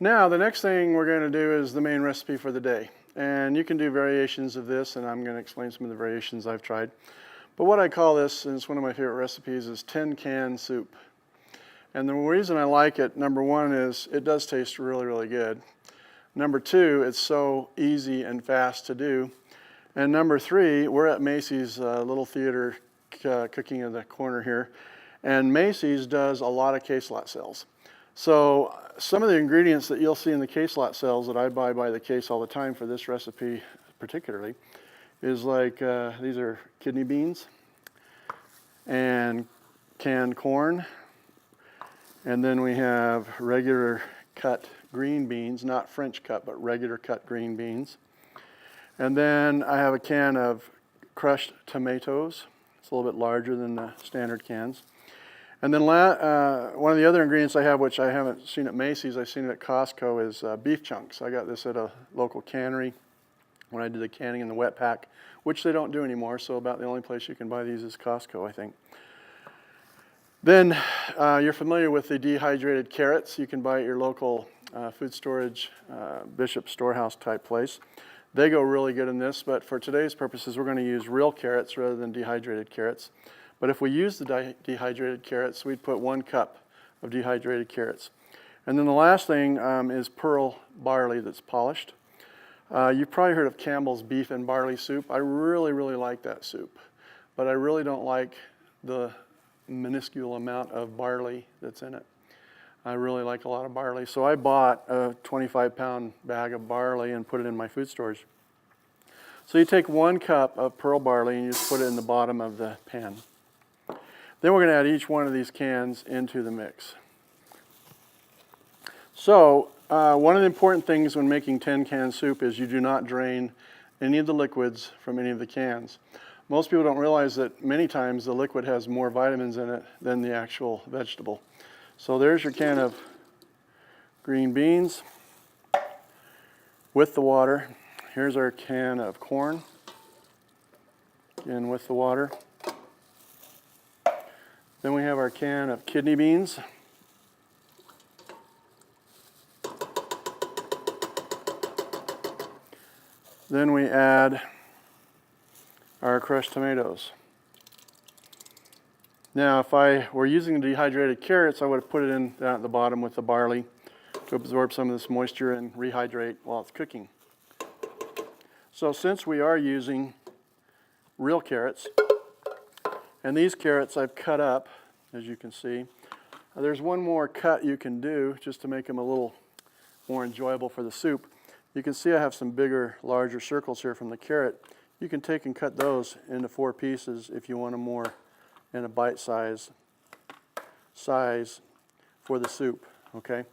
Now the next thing we're going to do is the main recipe for the day. And you can do variations of this, and I'm going to explain some of the variations I've tried. But what I call this, and it's one of my favorite recipes, is tin can soup. And the reason I like it, number one, is it does taste really, really good. Number two, it's so easy and fast to do. And number three, we're at Macy's little theater cooking in the corner here. And Macy's does a lot of case lot sales. So some of the ingredients that you'll see in the case lot sales that I buy by the case all the time for this recipe particularly is like these are kidney beans and canned corn, and then we have regular cut green beans, not French cut, but regular cut green beans. And then I have a can of crushed tomatoes. It's a little bit larger than the standard cans. And then one of the other ingredients I have, which I haven't seen at Macy's, I've seen it at Costco, is beef chunks. I got this at a local cannery when I did the canning in the wet pack, which they don't do anymore, so about the only place you can buy these is Costco, I think. Then you're familiar with the dehydrated carrots. You can buy at your local food storage, Bishop Storehouse type place. They go really good in this, but for today's purposes, we're going to use real carrots rather than dehydrated carrots. But if we use the dehydrated carrots, we'd put 1 cup of dehydrated carrots. And then the last thing is pearl barley that's polished. You've probably heard of Campbell's beef and barley soup. I really, really like that soup. But I really don't like the minuscule amount of barley that's in it. I really like a lot of barley. So I bought a 25-pound bag of barley and put it in my food storage. So you take 1 cup of pearl barley and you just put it in the bottom of the pan. Then we're going to add each one of these cans into the mix. So one of the important things when making tin can soup is you do not drain any of the liquids from any of the cans. Most people don't realize that many times the liquid has more vitamins in it than the actual vegetable. So there's your can of green beans with the water. Here's our can of corn, again with the water. Then we have our can of kidney beans. Then we add our crushed tomatoes. Now, if I were using dehydrated carrots, I would have put it in down at the bottom with the barley to absorb some of this moisture and rehydrate while it's cooking. So since we are using real carrots, and these carrots I've cut up, as you can see. There's one more cut you can do just to make them a little more enjoyable for the soup. You can see I have some bigger, larger circles here from the carrot. You can take and cut those into 4 pieces if you want them more in a bite-size size for the soup, okay?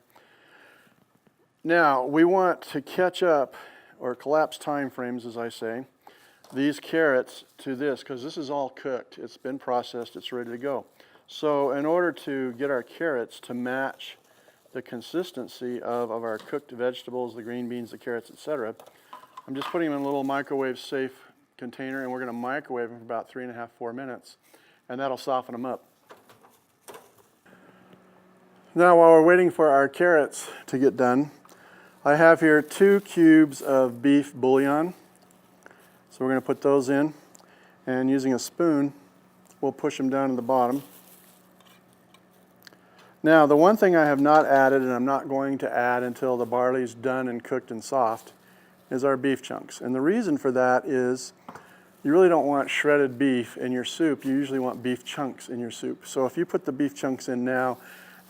Now, we want to catch up or collapse time frames, as I say, these carrots to this, because this is all cooked. It's been processed, it's ready to go. So in order to get our carrots to match the consistency of our cooked vegetables, the green beans, the carrots, etc., I'm just putting them in a little microwave safe container, and we're going to microwave them for about 3.5 to 4 minutes, and that'll soften them up. Now while we're waiting for our carrots to get done, I have here 2 cubes of beef bouillon. So we're going to put those in, and using a spoon, we'll push them down to the bottom. Now, the one thing I have not added, and I'm not going to add until the barley's done and cooked and soft, is our beef chunks. And the reason for that is you really don't want shredded beef in your soup. You usually want beef chunks in your soup. So if you put the beef chunks in now,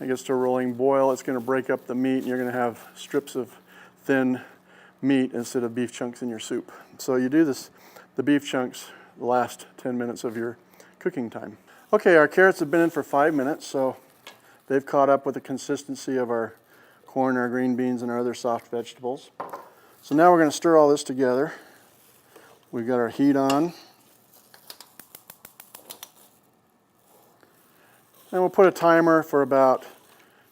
it gets to a rolling boil, it's going to break up the meat, and you're going to have strips of thin meat instead of beef chunks in your soup. So you do the beef chunks the last 10 minutes of your cooking time. Okay, our carrots have been in for 5 minutes, so they've caught up with the consistency of our corn, our green beans, and our other soft vegetables. So now we're going to stir all this together. We've got our heat on. And we'll put a timer for about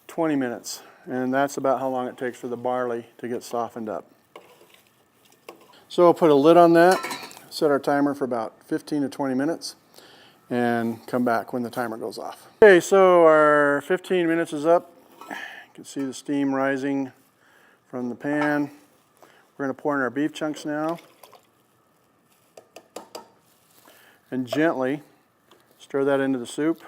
20 minutes, and that's about how long it takes for the barley to get softened up. So we'll put a lid on that, set our timer for about 15 to 20 minutes, and come back when the timer goes off. Okay, so our 15 minutes is up. You can see the steam rising from the pan. We're going to pour in our beef chunks now. And gently stir that into the soup.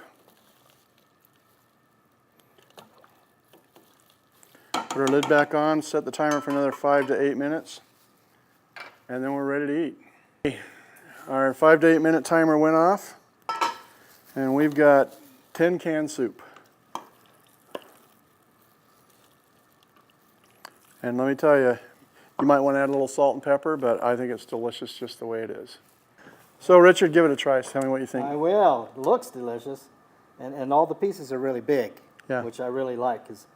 Put our lid back on, set the timer for another 5 to 8 minutes, and then we're ready to eat. Our 5 to 8 minute timer went off, and we've got 10 can soup. And let me tell you, you might want to add a little salt and pepper, but I think it's delicious just the way it is. So Richard, give it a try. Tell me what you think. I will. It looks delicious, and all the pieces are really big, Yeah. which I really like, because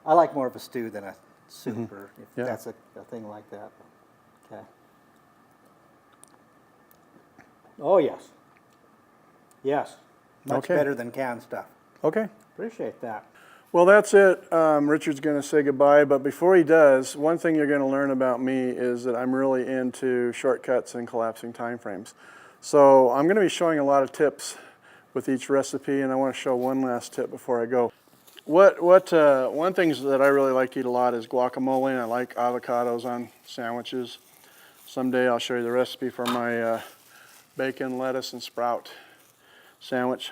I like more of a stew than a soup, or if Yeah. that's a thing like that. Okay. Oh, yes. Yes. Much Okay. better than canned stuff. Okay. Appreciate that. Well, that's it. Richard's going to say goodbye, but before he does, one thing you're going to learn about me is that I'm really into shortcuts and collapsing time frames. So I'm going to be showing a lot of tips with each recipe, and I want to show one last tip before I go. One thing that I really like to eat a lot is guacamole, and I like avocados on sandwiches. Someday I'll show you the recipe for my bacon, lettuce, and sprout sandwich.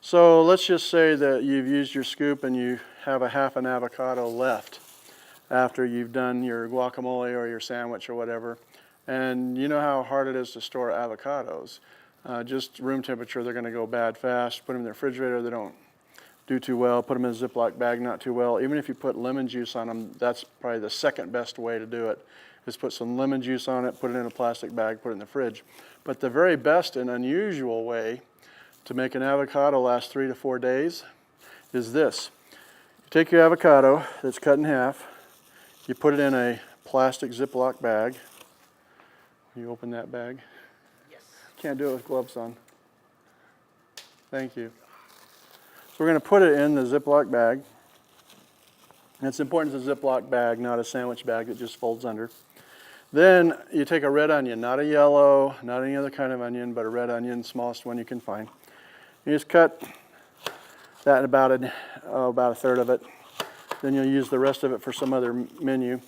So let's just say that you've used your scoop and you have a half an avocado left after you've done your guacamole or your sandwich or whatever. And you know how hard it is to store avocados. Just room temperature, they're going to go bad fast. Put them in the refrigerator, they don't do too well. Put them in a Ziploc bag, not too well. Even if you put lemon juice on them, that's probably the second best way to do it, is put some lemon juice on it, put it in a plastic bag, put it in the fridge. But the very best and unusual way to make an avocado last 3 to 4 days is this. You take your avocado that's cut in half, you put it in a plastic Ziploc bag. You open that bag? Yes. Can't do it with gloves on. Thank you. So we're going to put it in the Ziploc bag. And it's important it's a Ziploc bag, not a sandwich bag that just folds under. Then you take a red onion, not a yellow, not any other kind of onion, but a red onion, smallest one you can find. You just cut that in about a third of it. Then you'll use the rest of it for some other menu.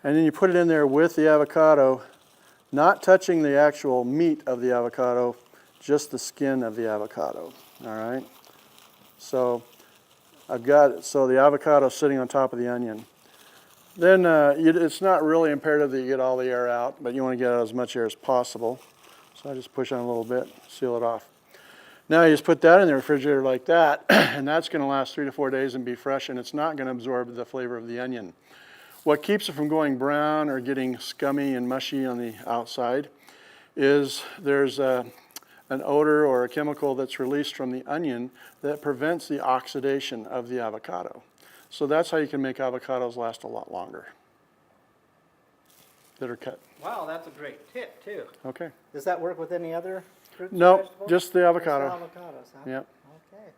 And then you put it in there with the avocado, not touching the actual meat of the avocado, just the skin of the avocado. All right? So the avocado sitting on top of the onion. Then it's not really imperative that you get all the air out, but you want to get out as much air as possible. So I just push on a little bit, seal it off. Now you just put that in the refrigerator like that, and that's going to last 3 to 4 days and be fresh, and it's not going to absorb the flavor of the onion. What keeps it from going brown or getting scummy and mushy on the outside is there's an odor or a chemical that's released from the onion that prevents the oxidation of the avocado. So that's how you can make avocados last a lot longer that are cut. Wow, that's a great tip, too. Okay. Does that work with any other fruits and No, vegetables? just the avocado. Just the avocados, huh? Yep. Okay.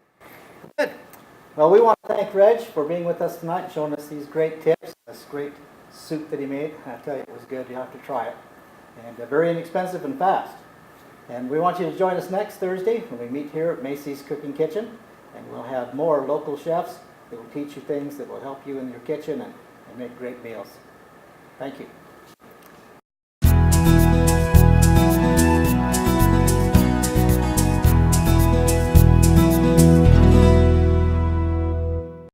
Good. Well, we want to thank Reg for being with us tonight and showing us these great tips, this great soup that he made. I tell you, it was good. You have to try it. And very inexpensive and fast. And we want you to join us next Thursday when we meet here at Maceys Cooking Kitchen. And we'll have more local chefs that will teach you things that will help you in your kitchen and make great meals. Thank you.